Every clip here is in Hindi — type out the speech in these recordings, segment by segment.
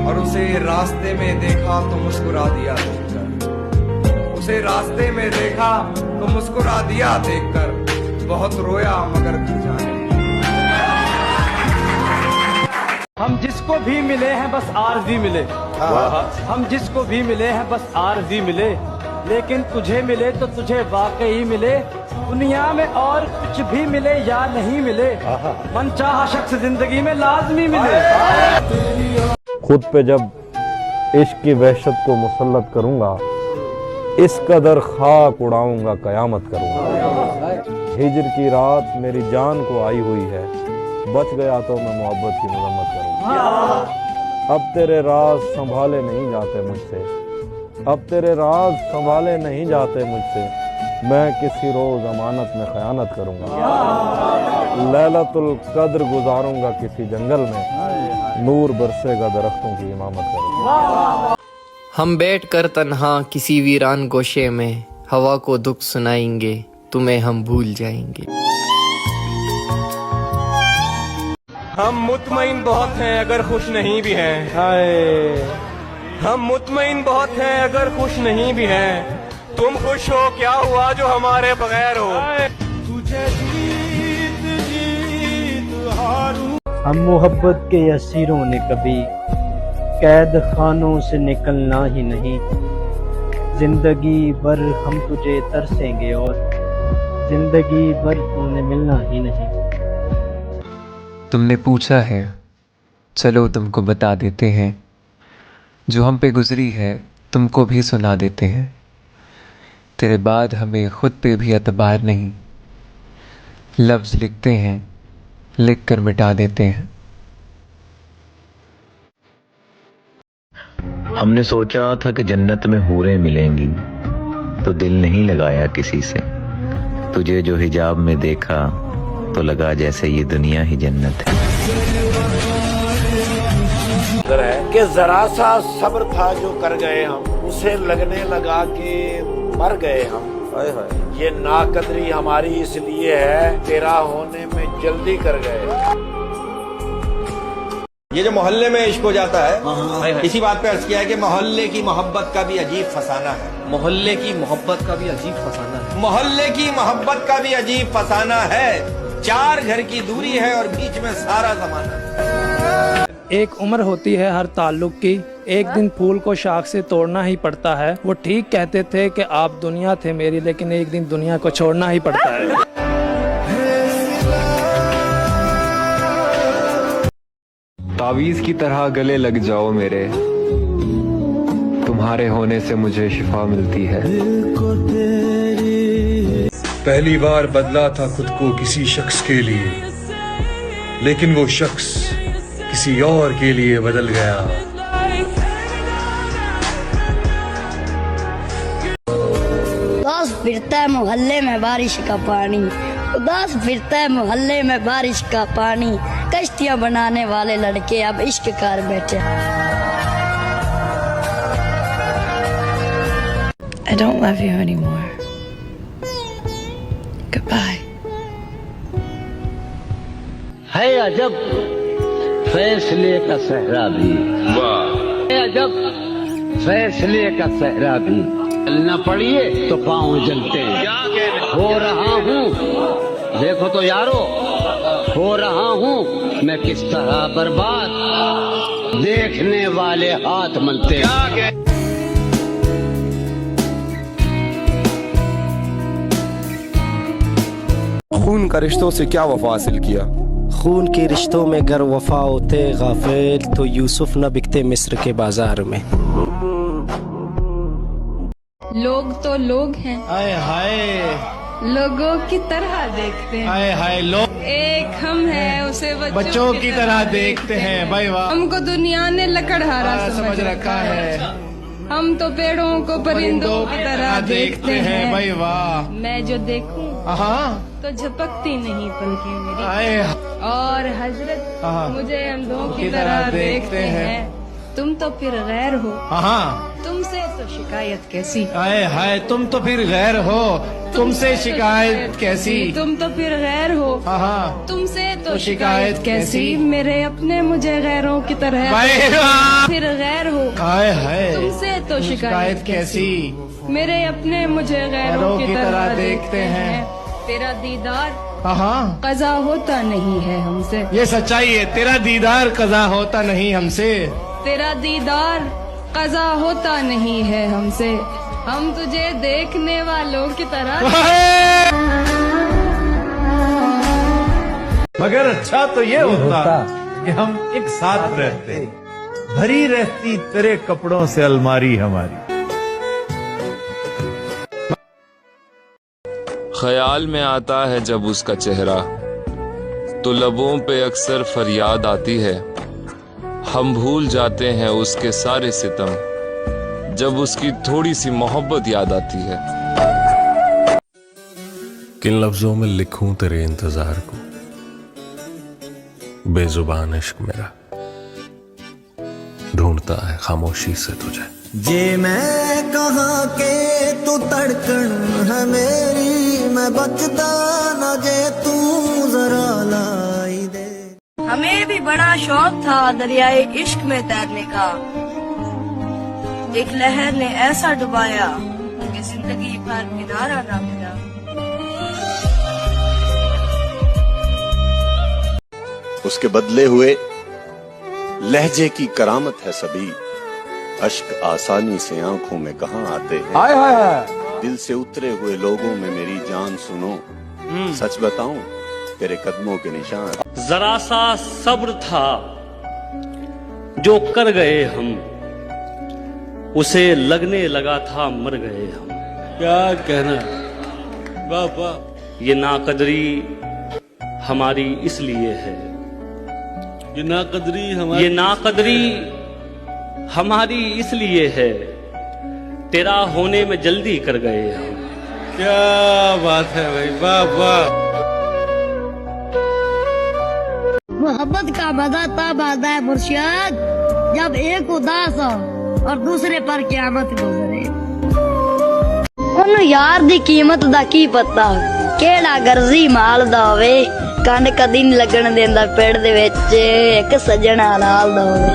और उसे रास्ते में देखा तो मुस्कुरा दिया देखकर, उसे रास्ते में देखा तो मुस्कुरा दिया देखकर, बहुत रोया मगर तू जाने। हम जिसको भी मिले हैं बस आरज़ी मिले, हम जिसको भी मिले हैं बस आरज़ी मिले, लेकिन तुझे मिले तो तुझे वाकई मिले, दुनिया में और कुछ भी मिले या नहीं मिले, मनचाहा शख्स जिंदगी में लाजमी मिले। खुद पे जब इश्क की वहशत को मुसल्लत करूंगा, इस कदर खाक उड़ाऊंगा कयामत करूंगा। हिजर की रात मेरी जान को आई हुई है, बच गया तो मैं मोहब्बत की मजम्मत करूंगा। अब तेरे राज संभाले नहीं जाते मुझसे, अब तेरे राज संभाले नहीं जाते मुझसे, मैं किसी रोज अमानत में खयानत करूंगा। लैलतुल कद्र गुजारूंगा किसी जंगल में, नूर बरसेगा दरख्तों की इमामत करूंगा। हम बैठकर तन्हा किसी वीरान गोशे में, हवा को दुख सुनाएंगे, तुम्हें हम भूल जाएंगे। हम मुतमईन बहुत हैं अगर खुश नहीं भी हैं, हाय हम मुतमईन बहुत हैं अगर खुश नहीं भी हैं, तुम खुश हो क्या हुआ जो हमारे बगैर हो। तुझे जीत जीत हारूं। हम मोहब्बत के असीरों ने कभी कैद खानों से निकलना ही नहीं, जिंदगी भर हम तुझे तरसेंगे और जिंदगी भर तुमने मिलना ही नहीं। तुमने पूछा है, चलो तुमको बता देते हैं, जो हम पे गुजरी है तुमको भी सुना देते हैं। तेरे बाद हमें खुद पे भी एतबार नहीं, लफ्ज़ लिखते हैं लिख कर मिटा देते हैं। हमने सोचा था कि जन्नत में हूरें मिलेंगी, तो दिल नहीं लगाया किसी से, तुझे जो हिजाब में देखा तो लगा जैसे ये दुनिया ही जन्नत है। कि जरा सा सब्र था जो कर गए हम, उसे लगने लगा कि मर गए हम। ये नाकदरी हमारी इसलिए है, तेरा होने में जल्दी कर गए। ये जो मोहल्ले में इश्क हो जाता है, इसी बात पे अर्ज किया है कि मोहल्ले की मोहब्बत का भी अजीब फसाना है। मोहल्ले की मोहब्बत का भी अजीब फसाना है। मोहल्ले की मोहब्बत का भी अजीब फसाना है, 4 घर की दूरी है और बीच में सारा जमाना है। एक उम्र होती है हर ताल्लुक की, एक दिन फूल को शाख से तोड़ना ही पड़ता है। वो ठीक कहते थे कि आप दुनिया थे मेरी, लेकिन एक दिन दुनिया को छोड़ना ही पड़ता है। तावीज़ की तरह गले लग जाओ मेरे, तुम्हारे होने से मुझे शिफा मिलती है। पहली बार बदला था खुद को किसी शख्स के लिए, लेकिन वो शख्स किसी और के लिए बदल गया। उदास फिरता है मोहल्ले में बारिश का पानी, उदास फिरता है मोहल्ले में बारिश का पानी, कश्तियां बनाने वाले लड़के अब इश्क कर बैठे। I don't love you anymore. Goodbye. है अजब फैसले का सहरा भी, है अजब फैसले का सहरा भी, चलना पड़िए तो पाँव जलते हैं। हो रहा हूँ देखो तो यारो, हो रहा हूँ मैं किस तरह बर्बाद, देखने वाले हाथ मलते हैं। खून का रिश्तों से क्या वफा हासिल किया, खून के रिश्तों में गर वफा होते गाफिल, तो यूसुफ न बिकते मिस्र के बाजार में। लोग तो लोग हैं, हाय हाय लोगों की तरह देखते हैं, हाय हाय लोग एक हम हैं उसे बच्चों की तरह देखते हैं। भाई वाह, हमको दुनिया ने लकड़हारा समझ रखा है, हम तो पेड़ों को परिंदों की तरह देखते हैं। भाई वाह, मैं जो देखूं तो झपकती नहीं पलकें मेरी, और हजरत मुझे अंधों की तरह देखते हैं। तुम तो फिर गैर हो, तुमसे तो शिकायत कैसी, हाय हाय तुम तो फिर गैर हो, तुमसे शिकायत कैसी, तुम तो फिर गैर हो, तुमसे तो शिकायत कैसी, मेरे अपने मुझे गैरों की तरह फिर तो शिकायत कैसी, मेरे अपने मुझे गैरों की तरह देखते हैं। तेरा दीदार कज़ा होता नहीं है हमसे, ये सच्चाई है, तेरा दीदार कज़ा होता नहीं हमसे। तेरा दीदार कज़ा होता नहीं है हमसे, हम तुझे देखने वालों की तरह। मगर अच्छा तो ये होता कि हम एक साथ रहते, भरी रहती तेरे कपड़ों से अलमारी हमारी। ख्याल में आता है जब उसका चेहरा, तो लबों पे अक्सर फरियाद आती है। हम भूल जाते हैं उसके सारे सितम, जब उसकी थोड़ी सी मोहब्बत याद आती है। किन लफ्जों में लिखूं तेरे इंतजार को, बेजुबान इश्क मेरा ढूंढता है खामोशी से तुझे। जे मैं कहा के तू तड़कन है मेरी, मैं बचता न जे तू जरा लाई दे। हमें भी बड़ा शौक था दरियाए इश्क में तैरने का, एक लहर ने ऐसा डुबाया कि जिंदगी भर किनारा ना मिला। उसके बदले हुए लहजे की करामत है सभी, अश्क आसानी से आंखों में कहाँ आते हैं। हाय हाय हाय। दिल से उतरे हुए लोगों में मेरी जान सुनो, सच बताऊं तेरे कदमों के निशान। जरा सा सब्र था जो कर गए हम, उसे लगने लगा था मर गए हम। क्या कहना, वाह वाह। ये नाकदरी हमारी इसलिए है, ये नाकदरी हमारी इसलिए है, तेरा होने में जल्दी कर गए हम। क्या बात है भाई, वाह वाह। मोहब्बत का मजा तब आता है मुर्शिद, जब एक उदास हो और दूसरे पर क़यामत गुजरे। उन यार दी कीमत दा की पता, केड़ा गर्जी माल दा होवे, कंड कदी नहीं लगन देंदा पेड़ दे विच एक सजना लाल दा होवे।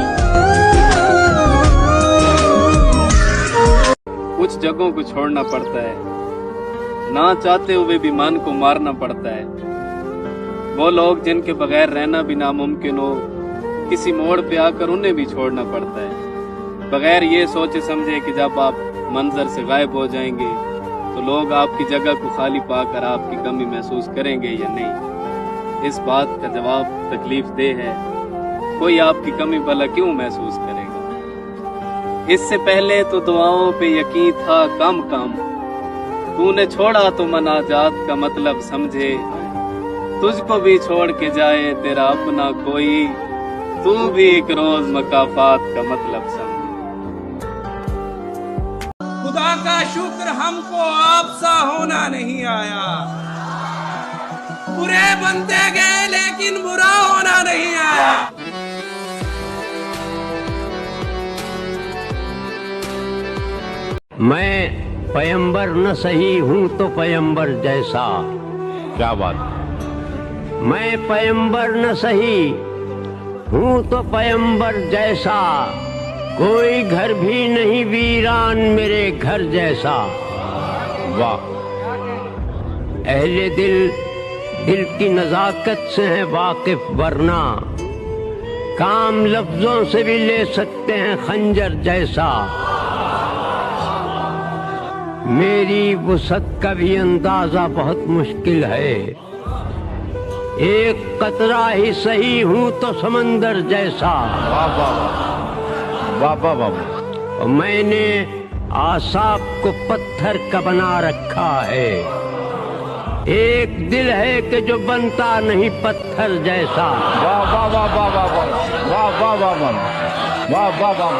कुछ जगहों को छोड़ना पड़ता है, ना चाहते हुए भी मन को मारना पड़ता है। वो लोग जिनके बगैर रहना भी नामुमकिन हो, किसी मोड़ पे आकर उन्हें भी छोड़ना पड़ता है, बगैर ये सोचे समझे कि जब आप मंजर से गायब हो जाएंगे तो लोग आपकी जगह को खाली पाकर आपकी कमी महसूस करेंगे या नहीं। इस बात का जवाब तकलीफ दे है, कोई आपकी कमी भला क्यों महसूस करेगा। इससे पहले तो दुआओं पे यकीन था कम कम, तूने छोड़ा तो मनाजात का मतलब समझे, तुझको भी छोड़ के जाए तेरा अपना कोई, तू भी एक रोज मकाफात का मतलब समझे। खुदा का शुक्र हमको आपसा होना नहीं आया, बुरे बनते गए लेकिन बुरा होना नहीं आया। मैं पैगंबर न सही हूँ तो पैगंबर जैसा। क्या बात। मैं पैगंबर न सही हूँ तो पैगंबर जैसा, कोई घर भी नहीं वीरान मेरे घर जैसा। वाह। अहले दिल की नजाकत से है वाकिफ, वरना काम लफ्जों से भी ले सकते हैं खंजर जैसा। मेरी वुसअत का भी अंदाजा बहुत मुश्किल है, एक कतरा ही सही हूँ तो समंदर जैसा। वाह वाह वाह वाह। और मैंने आसाब को पत्थर का बना रखा है, एक दिल है कि जो बनता नहीं पत्थर जैसा। वाह वाह वाह वाह वाह वाह वाह वाह वाह वाह वाह वाह।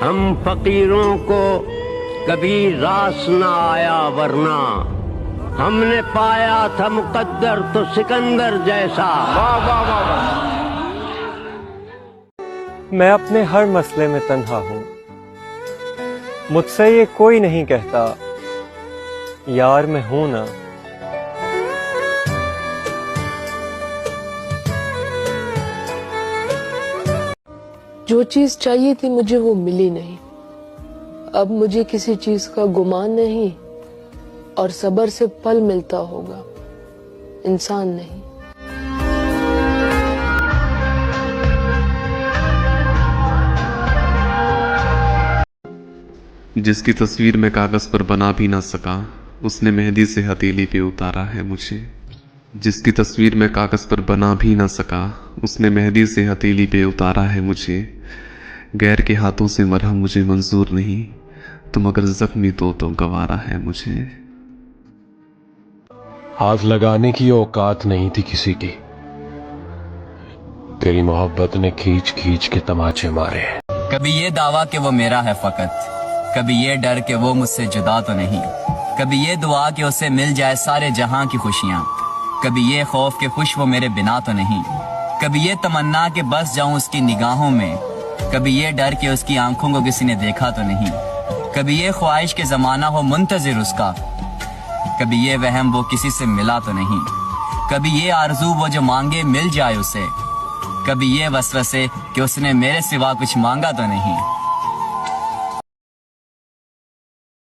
हम फकीरों को कभी रास न आया, वरना हमने पाया था मुकद्दर तो सिकंदर जैसा। वाह वाह वाह वाह। मैं अपने हर मसले में तन्हा हूँ, मुझसे ये कोई नहीं कहता यार मैं हूं ना। जो चीज चाहिए थी मुझे वो मिली नहीं, अब मुझे किसी चीज का गुमान नहीं और सब्र से फल मिलता होगा, इंसान नहीं। जिसकी तस्वीर मैं कागज पर बना भी ना सका, उसने मेहंदी से हथेली पे उतारा है मुझे। जिसकी तस्वीर मैं कागज पर बना भी ना सका, उसने मेहंदी से हथेली पे उतारा है मुझे। गैर के हाथों से मरहम मुझे मंजूर नहीं, तुम अगर जख्मी तो गवारा है मुझे। हाथ लगाने की औकात नहीं थी किसी की, तेरी मोहब्बत ने खींच खींच के तमाचे मारे। कभी ये दावा कि वो मेरा है फकत, कभी ये डर कि वो मुझसे जुदा तो नहीं, कभी ये दुआ कि उसे मिल जाए सारे जहां की खुशियां, कभी ये खौफ कि खुश वो मेरे बिना तो नहीं, कभी ये तमन्ना कि बस जाऊं उसकी निगाहों में, कभी ये डर कि उसकी आंखों को किसी ने देखा तो नहीं, कभी ये ख्वाहिश के जमाना हो मुंतजिर उसका, कभी ये वहम वो किसी से मिला तो नहीं, कभी ये आरज़ू वो जो मांगे मिल जाए उसे, कभी ये वसवसे कि उसने मेरे सिवा कुछ मांगा तो नहीं।